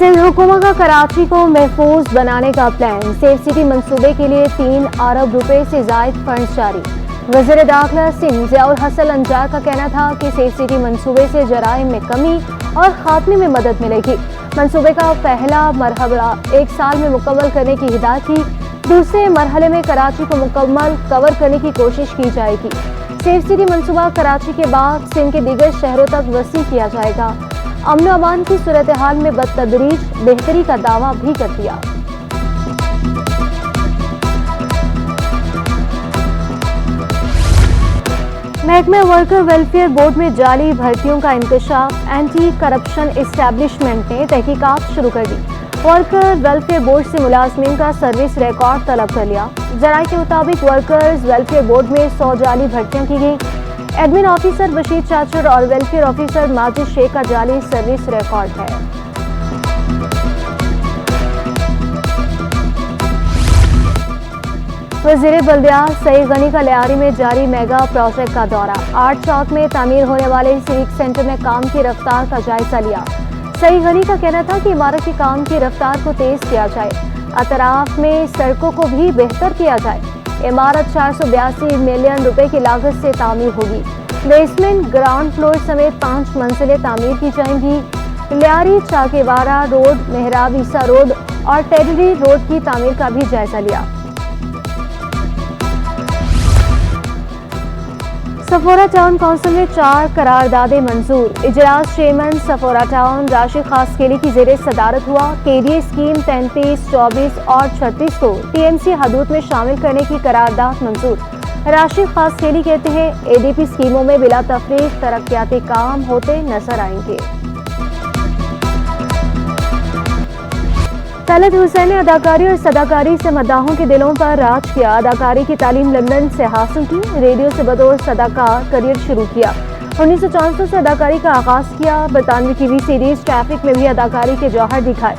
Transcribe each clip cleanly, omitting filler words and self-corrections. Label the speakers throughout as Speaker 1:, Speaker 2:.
Speaker 1: सिंध हुकूमत का कराची को महफूज बनाने का प्लान। सेफ सिटी मंसूबे के लिए 3 अरब रुपए से जायद फंड जारी। वज़ीर दाखिला सिंध ज़ियाउल हसन अंजार का कहना था कि सेफ सिटी मंसूबे से जराइम में कमी और खात्मे में मदद मिलेगी। मंसूबे का पहला मरहला 1 साल में मुकम्मल करने की हिदायत की। दूसरे मरहले में कराची को मुकम्मल कवर करने की कोशिश की जाएगी। सेफ सिटी मंसूबा कराची के बाद सिंध के दीगर शहरों तक वसी किया जाएगा। अमन अमान की सूरत हाल में बतदरीज बेहतरी का दावा भी कर दिया। महकमा वर्कर वेलफेयर बोर्ड में जाली भर्तियों का इंकशाफ। एंटी करप्शन एस्टैब्लिशमेंट ने तहकीकात शुरू कर दी। वर्कर वेलफेयर बोर्ड से मुलाजमीन का सर्विस रिकॉर्ड तलब कर लिया। जराये के मुताबिक वर्कर्स वेलफेयर बोर्ड में 100 जाली भर्तियां की गई। एडमिन ऑफिसर बशीर चाचर और वेलफेयर ऑफिसर माजिद शेख का जाली सर्विस रिकॉर्ड है। वज़ीर बल्दियात सईद गनी का लियारी में जारी मेगा प्रोजेक्ट का दौरा। आर्ट चौक में तामीर होने वाले सिविक सेंटर में काम की रफ्तार का जायजा लिया। सईद गनी का कहना था कि इमारत के काम की रफ्तार को तेज किया जाए, अतराफ में सड़कों को भी बेहतर किया जाए। इमारत 482 मिलियन रुपए की लागत से तामीर होगी। बेसमेंट, ग्राउंड फ्लोर समेत 5 मंजिलें तामीर की जाएंगी। लियारी, चाकेवारा रोड, मेहराब ईसा रोड और टेररी रोड की तामीर का भी जायजा लिया। सफोरा टाउन काउंसिल में 4 करारदादें मंजूर। इजलास chairman Sephora town Rashid Khaskheli की जेरे सदारत हुआ। केडीए स्कीम 33, 24 और 36 को टीएमसी हदूद में शामिल करने की करारदाद मंजूर। राशिद खासकेली कहते हैं एडीपी स्कीमों में बिला तफरीक तरक्याती काम होते नजर आएंगे। तलत हुसैन ने अदाकारी और सदाकारी से मद्दाहों के दिलों पर राज किया। अदाकारी की तालीम लंदन से हासिल की। रेडियो से बतौर सदाकार करियर शुरू किया। 1964 से अदाकारी का आगाज किया। बरतानवी टीवी सीरीज ट्रैफिक में भी अदाकारी के जौहर दिखाए।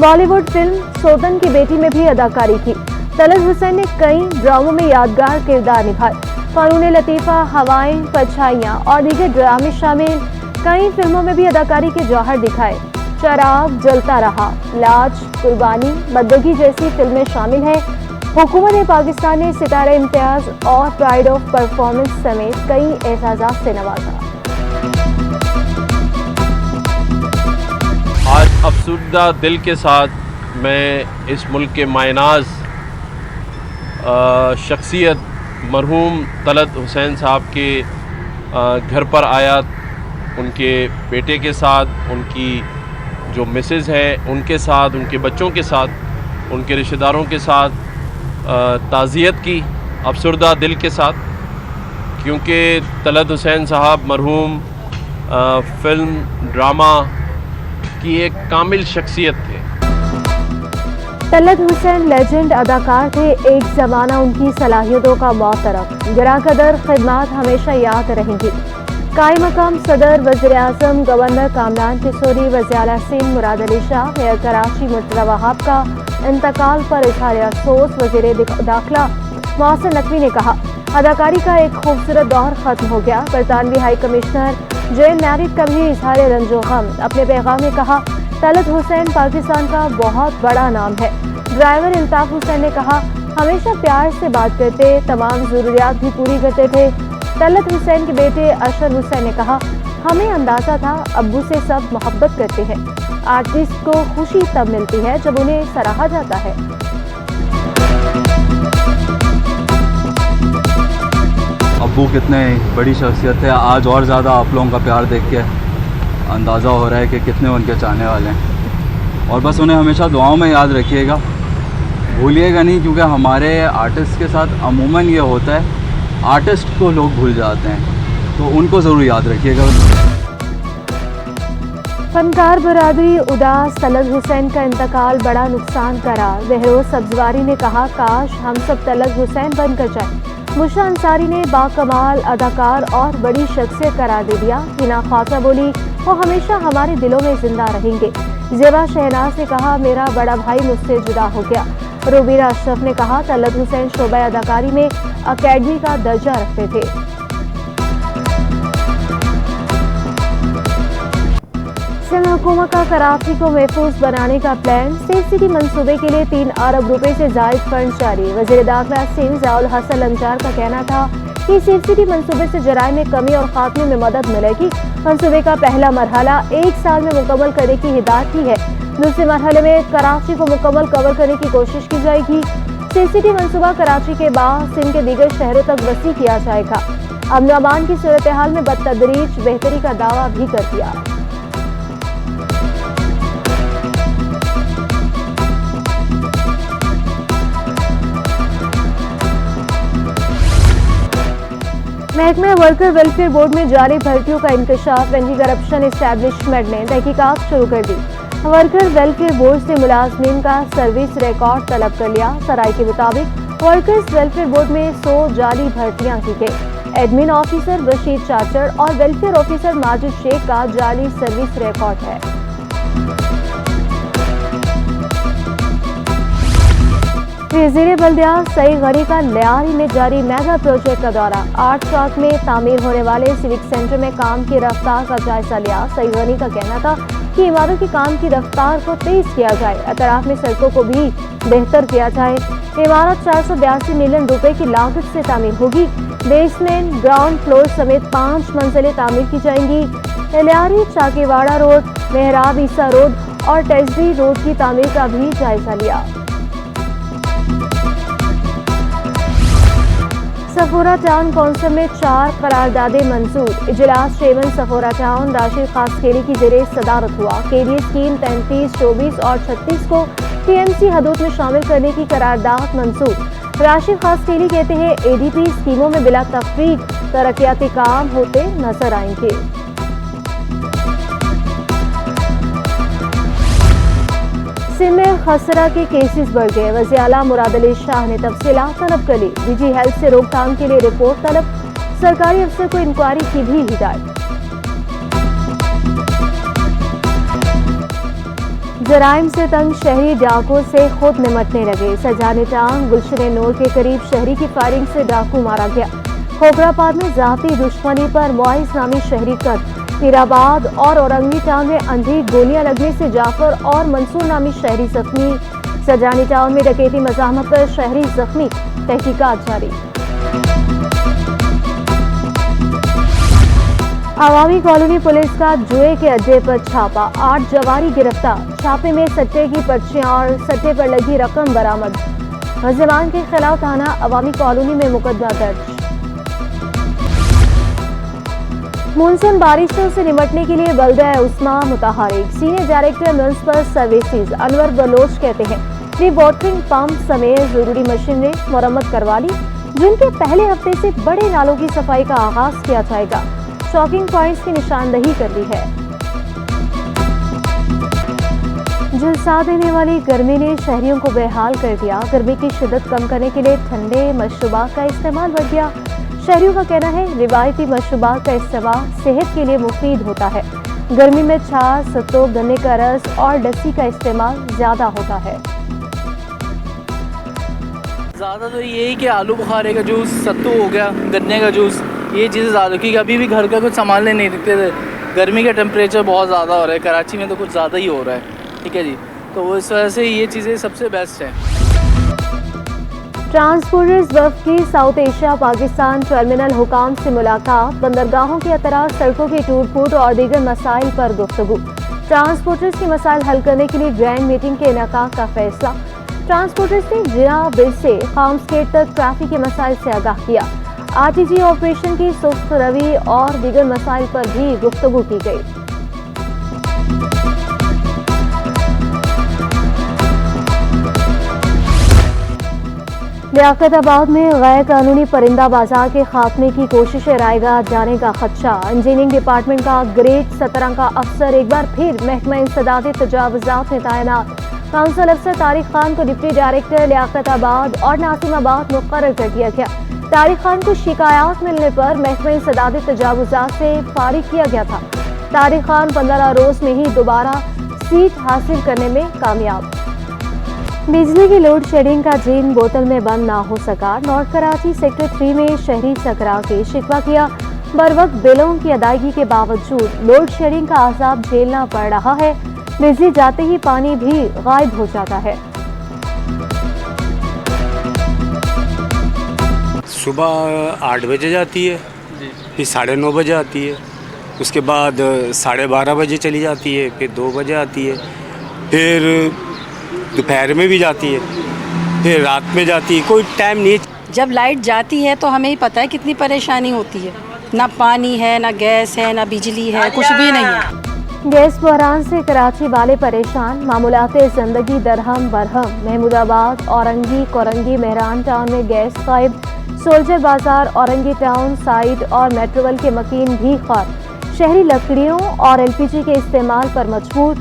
Speaker 1: बॉलीवुड फिल्म सोतन की बेटी में भी अदाकारी की। तलत हुसैन ने कई ड्रामों में यादगार किरदार निभाए। कानून लतीफ़ा, हवाएं, परछाइयां और दीगर ड्रामे शामिल कई फिल्मों में भी अदाकारी के जौहर दिखाए। चराग जलता रहा, लाज, कुर्बानी, बंदगी जैसी फिल्में शामिल हैं। हुकूमत पाकिस्तान ने सितारा इम्तियाज और प्राइड ऑफ परफॉर्मेंस समेत कई एजाज़ात से नवाजा।
Speaker 2: आज अफसुर्दा दिल के साथ मैं इस मुल्क के मायनाज शख्सियत मरहूम तलत हुसैन साहब के घर पर आया। उनके बेटे के साथ, उनकी जो मिसेज़ है उनके साथ, उनके बच्चों के साथ, उनके रिश्तेदारों के साथ ताज़ियत की अफसुर्दा दिल के साथ, क्योंकि तलत हुसैन साहब मरहूम फ़िल्म ड्रामा की एक कामिल शख्सियत थे।
Speaker 1: तलत हुसैन लेजेंड अदाकार थे। एक ज़माना उनकी सलाहियतों का मोहतरम गिराकदर खिदमत हमेशा याद रहेंगी। कायम मकाम सदर, वज़ीर आज़म, गवर्नर कामरान किशोरी, वज़ीर आला सिंध मुराद अली शाह, मेयर कराची मुर्तज़ा वहाब का इंतकाल पर इज़हार अफसोस। वज़ीर दाखिला मोहसिन नकवी ने कहा अदाकारी का एक खूबसूरत दौर ख़त्म हो गया। बरतानवी हाई कमिश्नर जेल नारिद का भी इज़हार रंजो गम। अपने पैगाम में कहा तलत हुसैन पाकिस्तान का बहुत बड़ा नाम है। ड्राइवर इल्ताफ़ हुसैन ने कहा हमेशा प्यार से बात करते, तमाम ज़रूरियात भी पूरी करते थे। तलत हुसैन के बेटे अशर हुसैन ने कहा हमें अंदाज़ा था अब्बू से सब मोहब्बत करते हैं। आर्टिस्ट को खुशी तब मिलती है जब उन्हें सराहा जाता है।
Speaker 3: अब्बू कितने बड़ी शख्सियत है। आज और ज़्यादा आप लोगों का प्यार देख के अंदाज़ा हो रहा है कि कितने उनके चाहने वाले हैं। और बस उन्हें हमेशा दुआओं में याद रखिएगा, भूलिएगा नहीं, क्योंकि हमारे आर्टिस्ट के साथ अमूमन ये होता है आर्टिस्ट को लोग भूल जाते हैं, तो उनको ज़रूर याद रखिएगा।
Speaker 1: फनकार बरादरी उदास। तलत हुसैन का इंतकाल बड़ा नुकसान करार। बहरोज सब्जवारी ने कहा काश हम सब तलत हुसैन बनकर जाए। मुशा अंसारी ने बाकमाल अदाकार और बड़ी शख्सियत करार दे दिया। हिना ख्वाजा बोली वो हमेशा हमारे दिलों में जिंदा रहेंगे। ज़ेबा शहनाज ने कहा मेरा बड़ा भाई मुझसे जुदा हो गया। रूबीरा अशरफ ने कहा तलत हुसैन शोबा अदाकारी में अकेडमी का दर्जा रखते थे।
Speaker 4: सिंध
Speaker 1: हुकूमत का कराची को महफूज बनाने का प्लान। सेफ सिटी मंसूबे के लिए 3 अरब रुपए से जायद फंड जारी। वज़ीर दाखिला सिंध ज़ियाउल हसन लंचार का कहना था कि सेफ सिटी मंसूबे से जराइम में कमी और खात्मे में मदद मिलेगी। मंसूबे का पहला मरहला 1 साल में मुकम्मल करने की हिदायत की है। दूसरे मरहले में कराची को मुकम्मल कवर करने की कोशिश की जाएगी। सेफ सिटी मंसूबा कराची के बाद सिंध के दीगर शहरों तक वसी किया जाएगा। अमन अमान की सूरत हाल में बतदरीज बेहतरी का दावा भी कर दिया। महकमा वर्कर वेलफेयर बोर्ड में जारी भर्तियों का इंकशाफ एंटी करप्शन एस्टैब्लिशमेंट ने तहकीकात शुरू कर दी। वर्कर वेलफेयर बोर्ड से मुलाजमीन का सर्विस रिकॉर्ड तलब कर लिया। सराय के मुताबिक वर्कर्स वेलफेयर बोर्ड में 100 जाली भर्तियां की गई। एडमिन ऑफिसर बशीर चाचर और वेलफेयर ऑफिसर माजिद शेख का जाली सर्विस रिकॉर्ड है। वज़ीर बल्दिया सईद गनी का लियारी में जारी मेगा प्रोजेक्ट का दौरा। 8 चौक में तामीर होने वाले सिविक सेंटर में काम की रफ्तार का जायजा लिया। सईद गनी का कहना था कि इमारत के काम की रफ्तार को तेज किया जाए, अतराफ में सड़कों को भी बेहतर किया जाए। इमारत 482 मिलियन रुपए की लागत से तामीर होगी। बेसमेंट, ग्राउंड फ्लोर समेत 5 मंजिलें तामीर की जाएंगी। लियारी, चाकीवाड़ा रोड, मेहराब ईसा रोड और टेजरी रोड की तामीर का भी जायजा लिया। सफोरा टाउन कौंसिल में 4 करारदादे मंजूर। इजलास chairman Sephora town Rashid Khaskheli की ज़ेरे सदारत हुआ। केडीए स्कीम 33, 24 और 36 को टीएमसी हदूद में शामिल करने की करारदाद मंजूर। राशिद खासकेली कहते हैं एडीपी स्कीमों में बिला तफरीक तरक्याती काम होते नजर आएंगे। सिंध में खसरा के केसेस बढ़ गए। वज़ीर आला मुराद अली शाह ने तफसीलात तलब कर ली। डीजी हेल्थ से रोकथाम के लिए रिपोर्ट तलब। सरकारी अफसर को इंक्वायरी की भी हिदायत। जराइम से तंग शहरी डाकुओं से खुद निमटने लगे। सजाने टांग गुलशन नूर के करीब शहरी की फायरिंग से डाकू मारा गया। खोखरापाद में जाती दुश्मनी पर मुआइज नामी शहरी कत्ल। हीराबाद और औरंगी टाउन में अंधी गोलियां लगने से जाफर और मंसूर नामी शहरी जख्मी। सजानी टाउन में डकैती मज़ाहमत पर शहरी जख्मी। तहकीकात जारी। आवामी कॉलोनी पुलिस का जुए के अड्डे पर छापा। 8 जवारी गिरफ्तार। छापे में सट्टे की पर्चियां और सट्टे पर लगी रकम बरामद। मुलजिमान के खिलाफ थाना आवामी कॉलोनी में मुकदमा दर्ज। मानसून बारिशों से निमटने के लिए बल्दिया उस्मा मुतहरिक। Senior director municipal services Anwar Baloch कहते हैं कि वाटरिंग पंप समेत जरूरी मशीनें मरम्मत करवा ली, जिनके पहले हफ्ते से बड़े नालों की सफाई का आगाज किया जाएगा। शॉकिंग पॉइंट्स की निशानदही कर दी है। झुलसा देने वाली गर्मी ने शहरियों को बेहाल कर दिया। गर्मी की शिद्दत कम करने के लिए ठंडे मशरूबात का इस्तेमाल बढ़ गया। शहरियों का कहना है रिवायती मशरूबात का इस्तेमाल सेहत के लिए मुफीद होता है। गर्मी में छाछ, सत्तू, गन्ने का रस और लस्सी का इस्तेमाल ज्यादा होता है।
Speaker 4: ज़्यादा तो यही कि आलू बुखारे का जूस, सत्तू हो गया, गन्ने का जूस, ये चीज़ें ज़्यादा, क्योंकि अभी भी घर का कुछ संभालने नहीं देते थे। गर्मी का टेम्परेचर बहुत ज़्यादा हो रहा है, कराची में तो कुछ ज़्यादा ही हो रहा है। ठीक है जी, तो इस वजह से ये चीज़ें सबसे बेस्ट हैं।
Speaker 1: ट्रांसपोर्टर्स वफ़द की साउथ एशिया पाकिस्तान टर्मिनल हुकाम से मुलाकात। बंदरगाहों के अतराफ, सड़कों की टूट फूट और दीगर मसाइल पर गुफ्तगू। ट्रांसपोर्टर्स के मसाइल हल करने के लिए ग्रैंड मीटिंग के इनेकाद का फैसला। ट्रांसपोर्टर्स ने जिना बिल से खामस्केट तक ट्रैफिक के मसाइल से आगाह किया। आरटीजी ऑपरेशन की सुस्त रवी और दीगर मसाइल पर भी गुफ्तगू की गई। लियाकताबाद में गैर कानूनी परिंदा बाजार के खात्मे की कोशिशें रायगा जाने का खदशा। इंजीनियरिंग डिपार्टमेंट का ग्रेड 17 का अफसर एक बार फिर महकमा इंसदादी तजावुजात में तैनात। काउंसिल अफसर तारिक खान को डिप्टी डायरेक्टर लियाकताबाद और नासिमाबाद मुकर्रर कर दिया गया। तारिक खान को शिकायत मिलने पर महकमा इंसदादी तजावुजात से फारिग किया गया था। तारिक खान 15 रोज में ही दोबारा सीट हासिल करने में कामयाब। बिजली की लोड शेडिंग का जीन बोतल में बंद ना हो सका। नॉर्थ कराची सेक्टर 3 में शहरी सकरा के शिकवा किया। बर वक्त बिलों की अदायगी के बावजूद लोड शेडिंग का अजाब झेलना पड़ रहा है। बिजली जाते ही पानी भी गायब हो जाता है।
Speaker 5: सुबह 8 बजे जाती है, फिर 9:30 बजे आती है, उसके बाद 12:30 बजे चली जाती है, फिर 2 बजे आती है, फिर दोपहर में भी जाती है, फिर रात में जाती है, कोई टाइम नहीं।
Speaker 6: जब लाइट जाती है तो हमें ही पता है कितनी परेशानी होती है। ना पानी है, ना गैस है, ना बिजली है, कुछ भी नहीं है।
Speaker 1: गैस बहरान से कराची वाले परेशान। मामूलाते जिंदगी दरहम बरहम। महमूदाबाद, औरंगी, कोरंगी, मेहरान टाउन में गैस गायब। सोल्जर बाजार, औरंगी टाउन साइड और मेट्रोवल के मकीन भी खार। शहरी लकड़ियों और LPG के इस्तेमाल पर मजबूर।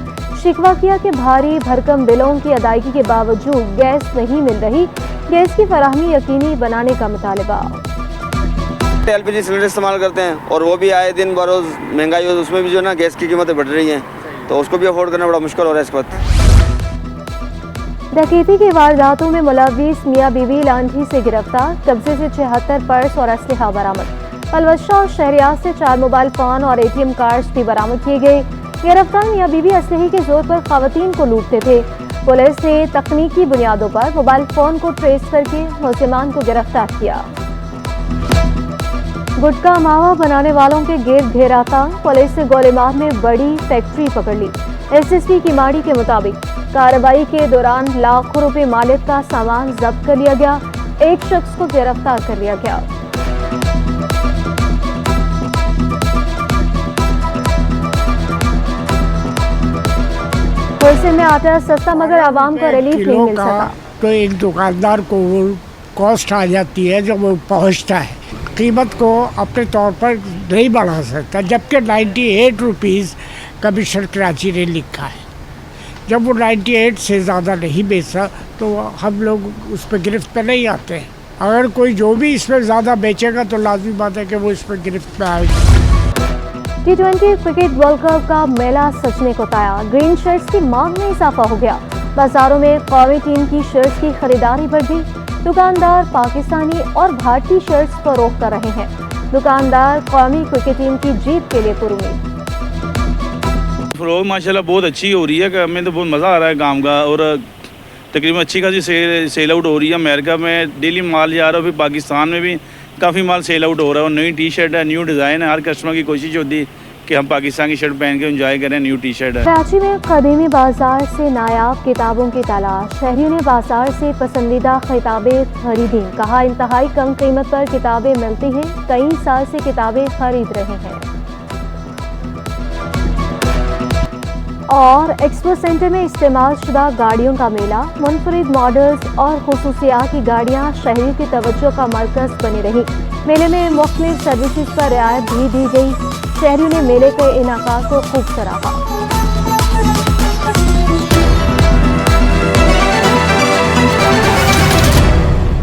Speaker 1: शिकवा किया कि भारी भरकम बिलों की अदायगी के बावजूद गैस नहीं मिल रही। गैस की फराहमी यकीनी बनाने का मुतालबा।
Speaker 7: LPG सिलेंडर इस्तेमाल करते हैं और वो भी आए दिन बरोज़ महंगाई हो, उसमें भी जो ना गैस की कीमतें बढ़ रही हैं, तो उसको भी अफोर्ड करना बड़ा मुश्किल हो रहा है इस वक्त।
Speaker 1: डकैती की वारदातों में मुलविस मियां बीवी लांठी से गिरफ्तार। कब्जे से 76 पर्स और असलहा बरामद। पलवशा और शहरियार से 4 मोबाइल फोन और ATM कार्ड्स भी बरामद किए गए। गिरफ्तार मियां बीवी असलहे के जोर पर खवातीन को लूटते थे। पुलिस ने तकनीकी बुनियादों पर मोबाइल फोन को ट्रेस करके मुलजिमान को गिरफ्तार किया। गुटखा मावा बनाने वालों के गिर्द घेरा था। पुलिस ने गोलीमार में बड़ी फैक्ट्री पकड़ ली। SSP की माड़ी के मुताबिक कार्रवाई के दौरान लाखों रुपए मालिक का सामान जब्त कर लिया गया। एक शख्स को गिरफ्तार कर लिया गया। होलसेल में आटा सस्ता मगर आवाम को रिलीफ नहीं मिल सका।
Speaker 8: तो एक दुकानदार को वो कॉस्ट आ जाती है जब वो पहुंचता है, कीमत को अपने तौर पर नहीं बढ़ा सकता, जबकि 98 रुपीज़ कमिश्नर कराची ने लिखा है। जब वो 98 से ज़्यादा नहीं बेचा तो हम लोग उस पर गिरफ्त पे नहीं आते हैं। अगर कोई जो भी इसमें ज़्यादा बेचेगा तो लाजमी बात है कि वो इस पर गिरफ्त पे आएगा।
Speaker 1: T20 क्रिकेट वर्ल्ड कप का मेला सजने को तैयार। ग्रीन शर्ट्स की मांग में इजाफा हो गया। बाजारों में कौमी टीम की शर्ट्स की खरीदारी बढ़ गई। दुकानदार पाकिस्तानी और भारतीय शर्ट्स फरोख्त कर रहे हैं। दुकानदार कौमी क्रिकेट टीम की जीत के लिए पुरुमीद।
Speaker 9: फरोख्त माशाल्लाह बहुत अच्छी हो रही है। हमें तो बहुत मज़ा आ रहा है काम का, और तकरीबन अच्छी खासी सेल आउट हो रही है। अमेरिका में डेली माल जा रहा है, फिर पाकिस्तान में भी काफ़ी माल सेल आउट हो रहा है। और नई टी-शर्ट है, न्यू डिज़ाइन है। हर कस्टमर की कोशिश होती है कि हम पाकिस्तान की शर्ट पहन के एंजॉय करें। न्यू टी-शर्ट है।
Speaker 1: कराची में कदीमी बाजार से नायाब किताबों की तलाश। शहरियों ने बाजार से पसंदीदा किताबें खरीदी। कहा इंतहाई कम कीमत पर किताबें मिलती हैं। कई साल से किताबें खरीद रहे हैं। और एक्सपो सेंटर में इस्तेमाल शुदा गाड़ियों का मेला। मुनफरिद मॉडल्स और खुसूसियात की गाड़ियां शहरियों की तवज्जो का मरकज बनी रही। मेले में मुख्तलिफ सर्विसेज पर रियायत भी दी गई। शहरियों ने मेले के इनाका को खूब सराहा।